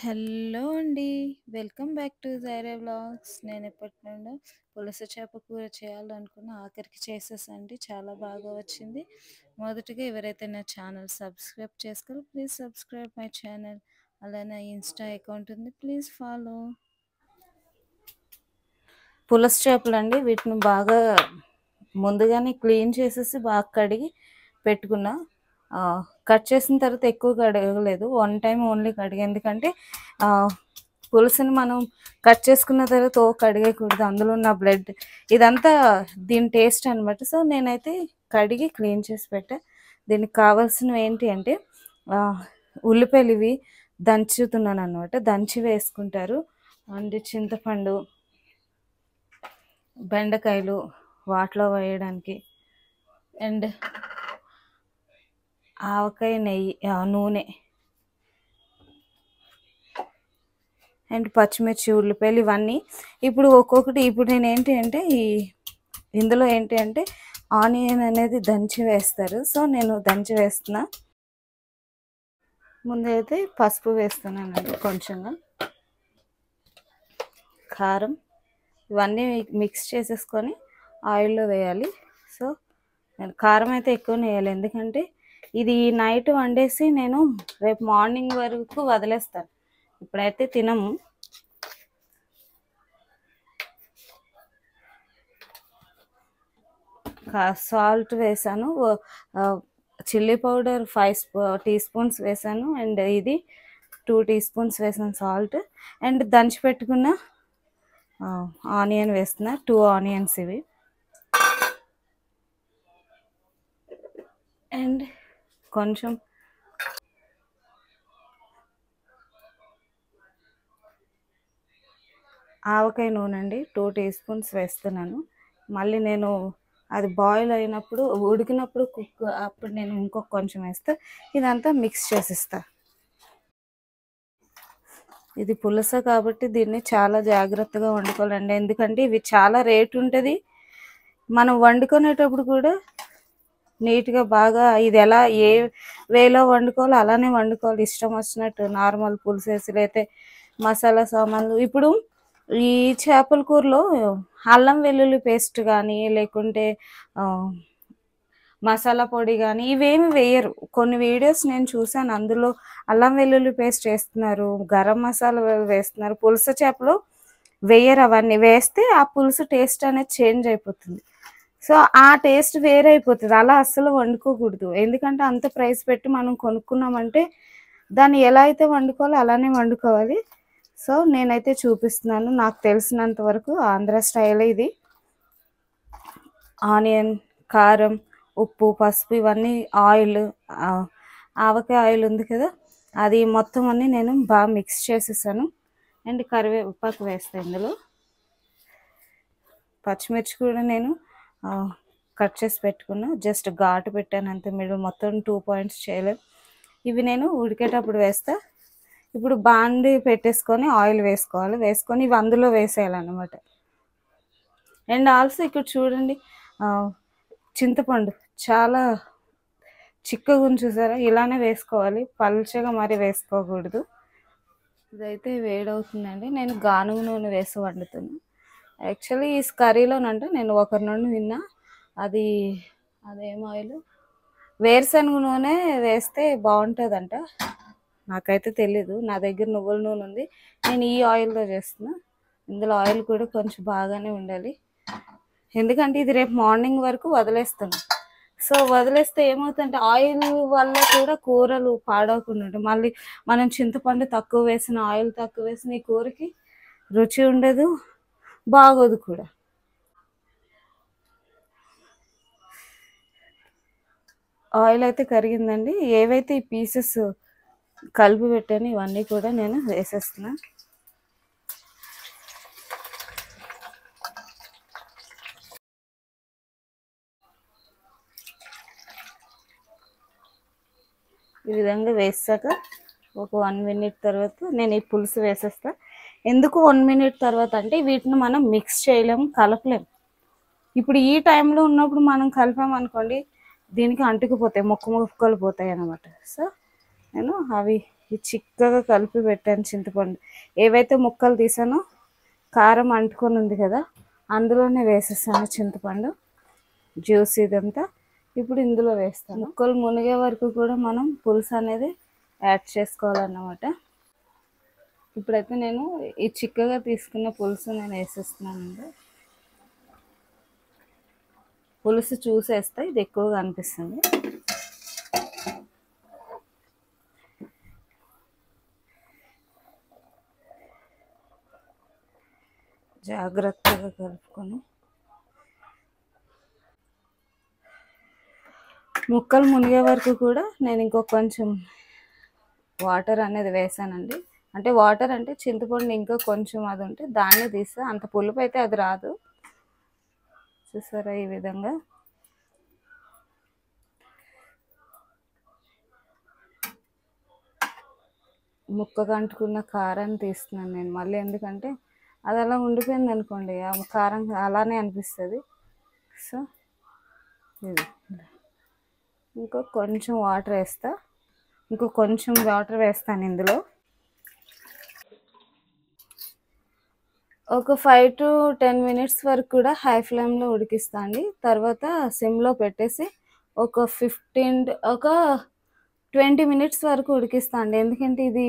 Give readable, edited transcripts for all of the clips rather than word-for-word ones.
Hello అండి. Welcome back to Jaira vlogs. నేను ఎప్పటి నుండో పులస చేప కూర చేయాలనుకున్న ఆఖరికి చేసేసండి. చాలా బాగా వచ్చింది. మొదటిగా ఎవరైతే నా ఛానల్ సబ్స్క్రైబ్ చేసుకోరో ప్లీజ్ సబ్స్క్రైబ్ మై ఛానల్. అలానే ఇన్స్టా అకౌంట్ ఉంది, ప్లీజ్ ఫాలో. పులస చేపలండి, వీటిని బాగా ముందుగానే క్లీన్ చేసేసి బాగా కడిగి పెట్టుకున్నా. కట్ చేసిన తర్వాత ఎక్కువ కడగలేదు, వన్ టైం ఓన్లీ కడిగి. ఎందుకంటే పులుసుని మనం కట్ చేసుకున్న తర్వాత కడిగేయకూడదు, అందులో ఉన్న బ్లడ్ ఇదంతా దీని టేస్ట్ అనమాట. సో నేనైతే కడిగి క్లీన్ చేసి పెట్టా. దీనికి కావాల్సినవి ఏంటి అంటే ఉల్లిపాయలు ఇవి దంచుతున్నాను అనమాట, దంచి వేసుకుంటారు. అండ్ చింతపండు, బెండకాయలు వాటిలో వేయడానికి, అండ్ ఆవకాయ, నెయ్యి, నూనె, అండ్ పచ్చిమిర్చి, ఉల్లిపాయలు ఇవన్నీ ఇప్పుడు ఒక్కొక్కటి. ఇప్పుడు నేను ఏంటి అంటే ఇందులో ఏంటి అంటే ఆనియన్ అనేది దంచి వేస్తారు. సో నేను దంచి వేస్తున్నా. ముందైతే పసుపు వేస్తున్నానండి, కొంచెంగా కారం, ఇవన్నీ మిక్స్ చేసేసుకొని ఆయిల్లో వేయాలి. సో నేను కారం అయితే ఎక్కువ వేయాలి, ఎందుకంటే ఇది నైట్ వండేసి నేను రేపు మార్నింగ్ వరకు వదిలేస్తాను. ఇప్పుడైతే తినము. సాల్ట్ వేసాను, చిల్లీ పౌడర్ 5 టీ స్పూన్స్ వేసాను, అండ్ ఇది 2 టీ స్పూన్స్ వేసాను సాల్ట్. అండ్ దంచి పెట్టుకున్న ఆనియన్ వేస్తున్నా, 2 ఆనియన్స్ ఇవి. అండ్ కొంచెం ఆవకాయ నూనె అండి, 2 టీ స్పూన్స్ వేస్తున్నాను. మళ్ళీ నేను అది బాయిల్ అయినప్పుడు, ఉడికినప్పుడు అప్పుడు నేను ఇంకొక కొంచెం వేస్తా. ఇదంతా మిక్స్ చేసిస్తా. ఇది పులస కాబట్టి దీన్ని చాలా జాగ్రత్తగా వండుకోవాలండి, ఎందుకంటే ఇవి చాలా రేటు ఉంటుంది. మనం వండుకునేటప్పుడు కూడా నీట్గా బాగా ఇది ఎలా ఏ వేలో వండుకోవాలో అలానే వండుకోవాలి. ఇష్టం వచ్చినట్టు నార్మల్ పులుసేసి అయితే మసాలా సామాన్లు. ఇప్పుడు ఈ చేపల కూరలో అల్లం వెల్లుల్లి పేస్ట్ కానీ, లేకుంటే మసాలా పొడి కానీ ఇవేమి వేయరు. కొన్ని వీడియోస్ నేను చూసాను, అందులో అల్లం వెల్లుల్లి పేస్ట్ వేస్తున్నారు, గరం మసాలా వేస్తున్నారు. పులస చేపలో వేయరు. అవన్నీ వేస్తే ఆ పులుసు టేస్ట్ అనేది చేంజ్ అయిపోతుంది. సో ఆ టేస్ట్ వేరే అయిపోతుంది. అలా అస్సలు వండుకోకూడదు, ఎందుకంటే అంత ప్రైస్ పెట్టి మనం కొనుక్కున్నామంటే దాన్ని ఎలా అయితే వండుకోవాలో అలానే వండుకోవాలి. సో నేనైతే చూపిస్తున్నాను నాకు తెలిసినంత వరకు, ఆంధ్ర స్టైల్ ఇది. ఆనియన్, కారం, ఉప్పు, పసుపు, ఇవన్నీ ఆయిల్, ఆవకాయ ఆయిల్ ఉంది కదా, అది మొత్తం అన్నీ నేను బాగా మిక్స్ చేసేసాను. అండ్ కరివేపాకు వేస్తాను ఇందులో. పచ్చిమిర్చి కూడా నేను కట్ చేసి పెట్టుకున్నా, జస్ట్ ఘాటు పెట్టాను అంతే. మీరు మొత్తం 2 పాయింట్స్ చేయలేదు. ఇవి నేను ఉడికేటప్పుడు వేస్తా. ఇప్పుడు బాండి పెట్టేసుకొని ఆయిల్ వేసుకోవాలి, వేసుకొని ఇవి అందులో వేసేయాలన్నమాట. అండ్ ఆల్సో ఇక్కడ చూడండి, చింతపండు చాలా చిక్కగా చూసారా, ఇలానే వేసుకోవాలి, పల్చగా మరి వేసుకోకూడదు. ఇదైతే వేడవుతుందండి, నేను గానుగ నూనె వేసి వండుతాను. యాక్చువల్లీ ఈ కర్రీలోనంటే నేను ఒకరి నుండి విన్నా, అదేం ఆయిల్, వేరుశనగ నూనె వేస్తే బాగుంటుందంట. నాకైతే తెలీదు, నా దగ్గర నువ్వుల నూనె ఉంది, నేను ఈ ఆయిల్తో చేస్తున్నా. ఇందులో ఆయిల్ కూడా కొంచెం బాగానే ఉండాలి, ఎందుకంటే ఇది రేపు మార్నింగ్ వరకు వదిలేస్తాను. సో వదిలేస్తే ఏమవుతుందంటే ఆయిల్ వల్ల కూడా కూరలు పాడవకుండా ఉంటాయి. మళ్ళీ మనం చింతపండు తక్కువ వేసిన, ఆయిల్ తక్కువ వేసిన ఈ కూరకి రుచి ఉండదు, బాగోదు కూడా. ఆయిల్ అయితే కరిగిందండి. ఏవైతే ఈ పీసెస్ కలిపి పెట్టాను ఇవన్నీ కూడా నేను వేసేస్తున్నా. ఈ విధంగా వేసాక ఒక 1 మినిట్ తర్వాత నేను ఈ పులుసు వేసేస్తా. ఎందుకు 1 మినిట్ తర్వాత అంటే వీటిని మనం మిక్స్ చేయలేము, కలపలేము. ఇప్పుడు ఈ టైంలో ఉన్నప్పుడు మనం కలిపామనుకోండి, దీనికి అంటుకుపోతాయి, ముక్కలు పోతాయి అన్నమాట. సో నేను అవి ఈ చిక్కగా కలిపి పెట్టాను చింతపండు. ఏవైతే ముక్కలు తీసానో కారం అంటుకొని ఉంది కదా, అందులోనే వేసేసాను చింతపండు జ్యూస్ ఇదంతా. ఇప్పుడు ఇందులో వేస్తాను. ముక్కలు మునిగే వరకు కూడా మనం పులుసు అనేది యాడ్ చేసుకోవాలన్నమాట. ఇప్పుడైతే నేను ఈ చిక్కగా తీసుకున్న పులుసు నేను వేసేస్తున్నానండి. పులుసు చూసేస్తే ఇది ఎక్కువగా అనిపిస్తుంది. జాగ్రత్తగా కలుపుకొని ముక్కలు మునిగే వరకు కూడా నేను ఇంకో కొంచెం వాటర్ అనేది వేసానండి. అంటే వాటర్ అంటే చింతపండు ఇంకా కొంచెం అది ఉంటే దాన్ని తీస్తా, అంత పులుపు అయితే అది రాదు. చూసారా ఈ విధంగా. ముక్కకు అంటుకున్న కారాన్ని తీస్తున్నాను నేను మళ్ళీ, ఎందుకంటే అది అలా ఉండిపోయింది అనుకోండి ఆ కారం అలానే అనిపిస్తుంది. సో ఇది ఇంకో కొంచెం వాటర్ వేస్తా, ఇంకో కొంచెం వాటర్ వేస్తాను ఇందులో. ఒక 5 to 10 minutes వరకు కూడా హై ఫ్లేమ్లో ఉడికిస్తా అండి. తర్వాత సిమ్లో పెట్టేసి ఒక 20 minutes వరకు ఉడికిస్తా అండి. ఎందుకంటే ఇది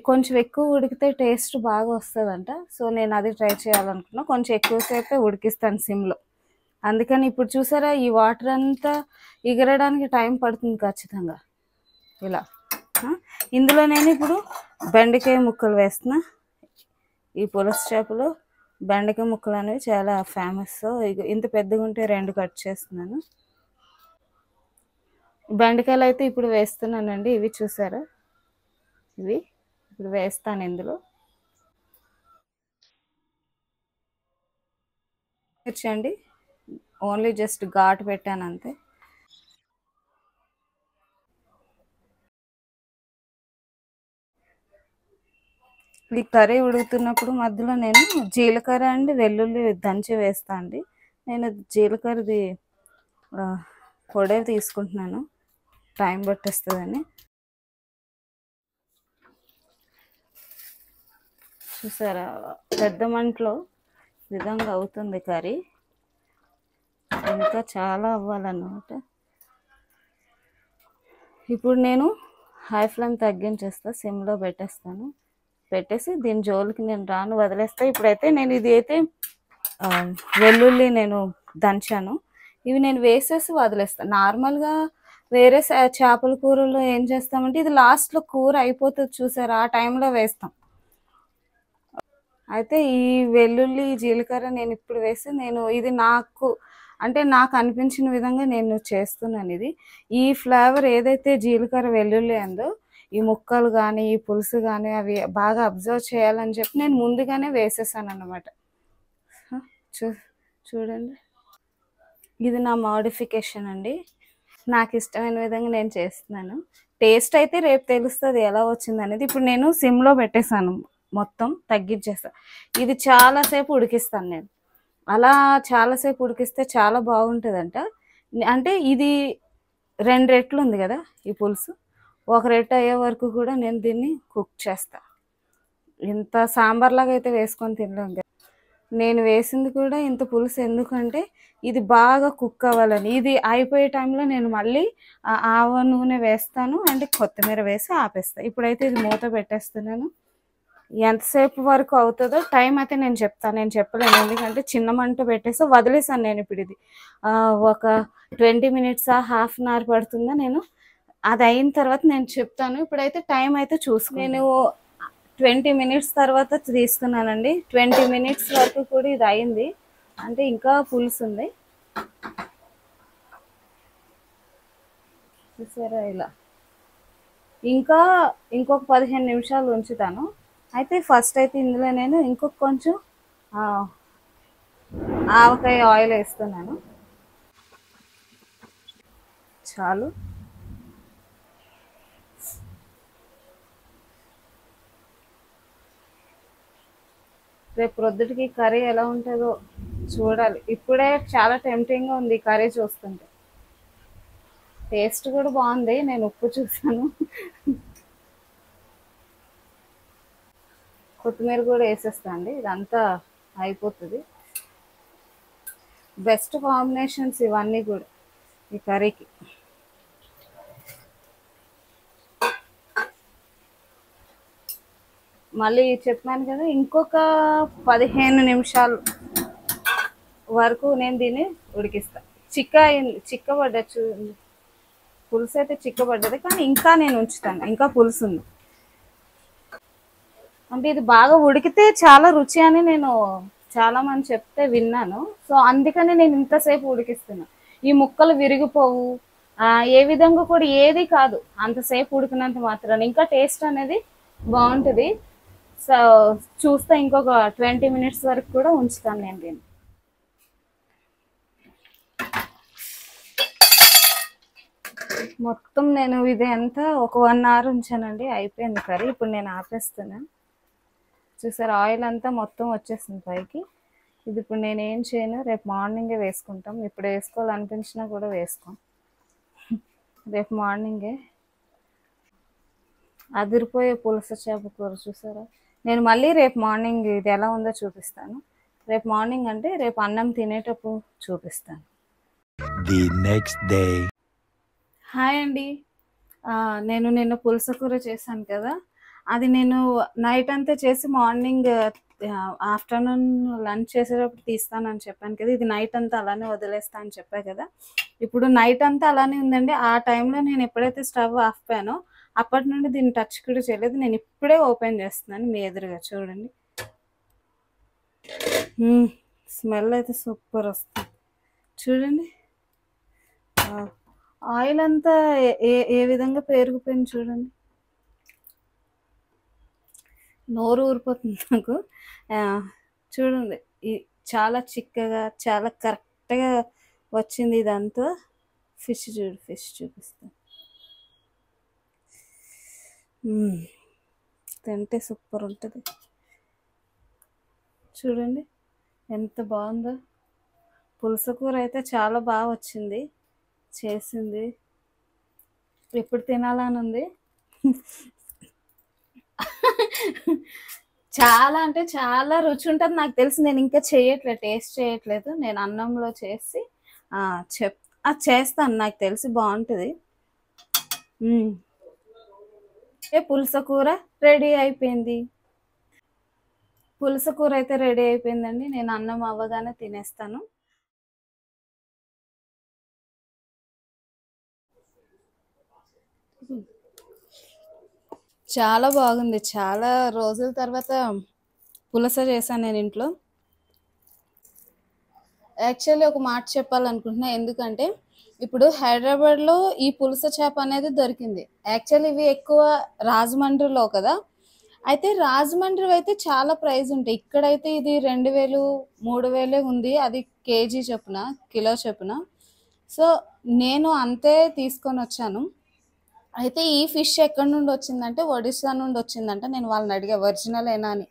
కొంచెం ఎక్కువ ఉడికితే టేస్ట్ బాగా వస్తుందంట. సో నేను అది ట్రై చేయాలనుకున్నా, కొంచెం ఎక్కువసేపే ఉడికిస్తాను సిమ్లో. అందుకని ఇప్పుడు చూసారా ఈ వాటర్ అంతా ఎగరడానికి టైం పడుతుంది ఖచ్చితంగా. ఇలా ఇందులో నేను ఇప్పుడు బెండకాయ ముక్కలు వేస్తున్నా. ఈ పులస చేపలు బెండకాయ ముక్కలు అనేవి చాలా ఫేమస్. ఇంత పెద్దగా ఉంటే 2 కట్ చేస్తున్నాను. బెండకాయలు అయితే ఇప్పుడు వేస్తున్నానండి. ఇవి చూసారా, ఇవి ఇప్పుడు వేస్తాను ఇందులో. మిర్చి ఓన్లీ జస్ట్ ఘాటు పెట్టాను అంతే. ఈ కర్రీ ఉడుకుతున్నప్పుడు మధ్యలో నేను జీలకర్ర అండి వెల్లుల్లి దంచి వేస్తా అండి. నేను జీలకర్రది పొడే తీసుకుంటున్నాను, టైం పట్టేస్తుందని. చూసారా పెద్ద మంటలో విధంగా అవుతుంది కర్రీ, ఇంకా చాలా అవ్వాలన్నమాట. ఇప్పుడు నేను హై ఫ్లేమ్ తగ్గించేస్తా, సిమ్లో పెట్టేస్తాను. పెట్టేసి దీని జోలికి నేను రాను, వదిలేస్తా. ఇప్పుడైతే నేను ఇది అయితే వెల్లుల్లి నేను దంచాను, ఇవి నేను వేసేసి వదిలేస్తాను. నార్మల్గా వేరే చేపల కూరలో ఏం చేస్తామంటే ఇది లాస్ట్లో కూర అయిపోతుంది చూసారా, ఆ టైంలో వేస్తాం. అయితే ఈ వెల్లుల్లి జీలకర్ర నేను ఇప్పుడు వేసి నేను ఇది నాకు అనిపించిన విధంగా నేను చేస్తున్నాను. ఇది ఈ ఫ్లేవర్ ఏదైతే జీలకర్ర వెల్లుల్లి ఉందో ఈ ముక్కలు కానీ ఈ పులుసు కానీ అవి బాగా అబ్జర్వ్ చేయాలని చెప్పి నేను ముందుగానే వేసేసాను అన్నమాట. చూడండి, ఇది నా మోడిఫికేషన్ అండి. నాకు ఇష్టమైన విధంగా నేను చేస్తున్నాను. టేస్ట్ అయితే రేపు తెలుస్తుంది ఎలా వచ్చింది అనేది. ఇప్పుడు నేను సిమ్లో పెట్టేశాను, మొత్తం తగ్గించేస్తాను. ఇది చాలాసేపు ఉడికిస్తాను నేను. అలా చాలాసేపు ఉడికిస్తే చాలా బాగుంటుందంట. అంటే ఇది 2 రెట్లు ఉంది కదా ఈ పులుసు, 1 రెట్టు అయ్యే వరకు కూడా నేను దీన్ని కుక్ చేస్తా. ఇంత సాంబార్లాగా అయితే వేసుకొని తినలేం కదా. నేను వేసింది కూడా ఇంత పులుసు ఎందుకంటే ఇది బాగా కుక్ అవ్వాలని. ఇది అయిపోయే టైంలో నేను మళ్ళీ ఆవ నూనె వేస్తాను, అంటే కొత్తిమీర వేసి ఆపేస్తాను. ఇప్పుడైతే ఇది మూత పెట్టేస్తున్నాను. ఎంతసేపు వరకు అవుతుందో టైం అయితే నేను చెప్తాను, నేను చెప్పలేను. ఎందుకంటే చిన్న మంట పెట్టేసి వదిలేసాను నేను. ఇప్పుడు ఇది ఒక 20 minutes హాఫ్ అన్ అవర్ పడుతుందా, నేను అది అయిన తర్వాత నేను చెప్తాను. ఇప్పుడైతే టైం అయితే నేను 20 minutes తర్వాత తీస్తున్నానండి. 20 minutes వరకు కూడా ఇది అయింది, అంటే ఇంకా పులుసు ఉంది చూసారా. ఇలా ఇంకొక 15 నిమిషాలు ఉంచుతాను. అయితే ఫస్ట్ అయితే ఇందులో నేను ఇంకొక కొంచెం ఆవకాయ ఆయిల్ వేస్తున్నాను. చాలు. రేపు ప్రొద్దుటికి కర్రీ ఎలా ఉంటుందో చూడాలి. ఇప్పుడే చాలా టెంప్టింగ్గా ఉంది కర్రీ చూస్తుంటే. టేస్ట్ కూడా బాగుంది, నేను ఉప్పు చూసాను. కొత్తిమీర కూడా వేసేస్తా అండి, ఇదంతా అయిపోతుంది. బెస్ట్ కాంబినేషన్స్ ఇవన్నీ కూడా ఈ కర్రీకి. మళ్ళీ చెప్పాను కదా, ఇంకొక 15 నిమిషాలు వరకు నేను దీన్ని ఉడికిస్తా. చిక్కబడ్డచ్చు, పులుసు అయితే చిక్కబడ్డది, కానీ ఇంకా నేను ఉంచుతాను, ఇంకా పులుసు ఉంది. అంటే ఇది బాగా ఉడికితే చాలా రుచి అని నేను చాలా మంది చెప్తే విన్నాను. సో అందుకని నేను ఇంతసేపు ఉడికిస్తున్నా. ఈ ముక్కలు విరిగిపోవు, ఏ విధంగా కూడా ఏది కాదు, అంతసేపు ఉడికినంత మాత్రాన ఇంకా టేస్ట్ అనేది బాగుంటుంది. సో చూస్తే ఇంకొక 20 మినిట్స్ వరకు కూడా ఉంచుతాను నేను దీన్ని. మొత్తం నేను ఇది అంతా ఒక 1 అవర్ ఉంచానండి, అయిపోయింది కర్రీ. ఇప్పుడు నేను ఆపేస్తున్నా. చూసారు ఆయిల్ అంతా మొత్తం వచ్చేసింది పైకి. ఇది ఇప్పుడు నేను ఏం చేయను, రేపు మార్నింగే వేసుకుంటాం. ఇప్పుడు వేసుకోవాలనిపించినా కూడా వేసుకోం, రేపు మార్నింగే. అదిరిపోయే పులస చేప కూర చూసారా. నేను మళ్ళీ రేపు మార్నింగ్ ఇది ఎలా ఉందో చూపిస్తాను. రేపు మార్నింగ్ అంటే రేపు అన్నం తినేటప్పుడు చూపిస్తాను. The next day. హాయ్ అండి, నేను నిన్న పులస కూర చేశాను కదా, అది నేను నైట్ అంతా చేసి మార్నింగ్ ఆఫ్టర్నూన్ లంచ్ చేసేటప్పుడు తీస్తానని చెప్పాను కదా. ఇది నైట్ అంతా అలానే వదిలేస్తా అని చెప్పా కదా. ఇప్పుడు నైట్ అంతా అలానే ఉందండి. ఆ టైంలో నేను ఎప్పుడైతే స్టవ్ ఆపానో అప్పటి నుండి దీన్ని టచ్ కూడా చేయలేదు. నేను ఇప్పుడే ఓపెన్ చేస్తున్నాను మీ ఎదురుగా, చూడండి. స్మెల్ అయితే సూపర్ వస్తుంది, చూడండి. ఆయిల్ అంతా ఏ విధంగా పేరుకుపోయింది చూడండి. నోరు ఊరిపోతుంది నాకు. చూడండి, చాలా చిక్కగా చాలా కరెక్ట్గా వచ్చింది ఇదంతా. ఫిష్ చూపిస్తాను, తింటే సూపర్ ఉంటుంది. చూడండి ఎంత బాగుందో. పులస కూర అయితే చాలా బాగా వచ్చింది, చేసింది. ఎప్పుడు తినాలని ఉంది. చాలా అంటే చాలా రుచి ఉంటుంది నాకు తెలిసి. నేను ఇంకా టేస్ట్ చేయట్లేదు. నేను అన్నంలో చేసి చేస్తాను, నాకు తెలిసి బాగుంటుంది. పులస కూర రెడీ అయిపోయింది. పులస కూర అయితే రెడీ అయిపోయిందండి. నేను అన్నం అవ్వగానే తినేస్తాను. చాలా బాగుంది. చాలా రోజుల తర్వాత పులస చేశాను నేను ఇంట్లో. యాక్చువల్లీ ఒక మాట చెప్పాలనుకుంటున్నా, ఎందుకంటే ఇప్పుడు హైదరాబాద్లో ఈ పులస చేప అనేది దొరికింది. యాక్చువల్లీ ఇవి ఎక్కువ రాజమండ్రిలో కదా, అయితే రాజమండ్రి అయితే చాలా ప్రైస్ ఉంటాయి. ఇక్కడైతే ఇది 2000 3000 ఉంది, అది కేజీ చొప్పున, కిలో చొప్పున. సో నేను అంతే తీసుకొని వచ్చాను. అయితే ఈ ఫిష్ ఎక్కడి నుండి వచ్చిందంటే ఒడిస్సా నుండి వచ్చిందంట. నేను వాళ్ళని అడిగా ఒరిజినల్ ఏనా అని.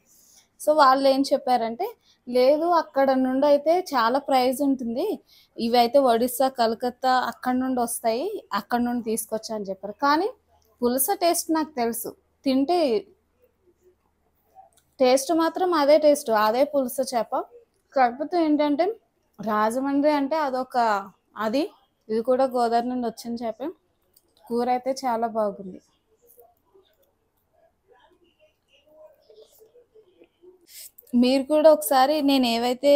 సో వాళ్ళు ఏం చెప్పారంటే, లేదు అక్కడ నుండి అయితే చాలా ప్రైస్ ఉంటుంది, ఇవి అయితే ఒడిస్సా కలకత్తా అక్కడ నుండి వస్తాయి, అక్కడ నుండి తీసుకొచ్చా అని చెప్పారు. కానీ పులస టేస్ట్ నాకు తెలుసు, తింటే టేస్ట్ మాత్రం అదే టేస్ట్, అదే పులస చేప. కాకపోతే ఏంటంటే రాజమండ్రి అంటే అదొక ఇది కూడా గోదావరి నుండి వచ్చిన చేప. కూర అయితే చాలా బాగుంది. మీరు కూడా ఒకసారి నేను ఏవైతే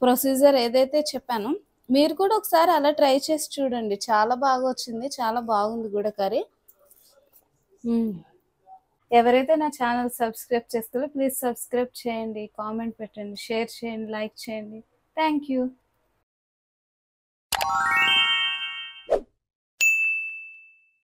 ప్రొసీజర్ ఏదైతే చెప్పానో మీరు కూడా ఒకసారి అలా ట్రై చేసి చూడండి. చాలా బాగా వచ్చింది, చాలా బాగుంది కూడా కర్రీ. ఎవరైతే నా ఛానల్ సబ్స్క్రైబ్ చేస్తారో ప్లీజ్ సబ్స్క్రైబ్ చేయండి, కామెంట్ పెట్టండి, షేర్ చేయండి, లైక్ చేయండి. Thank you.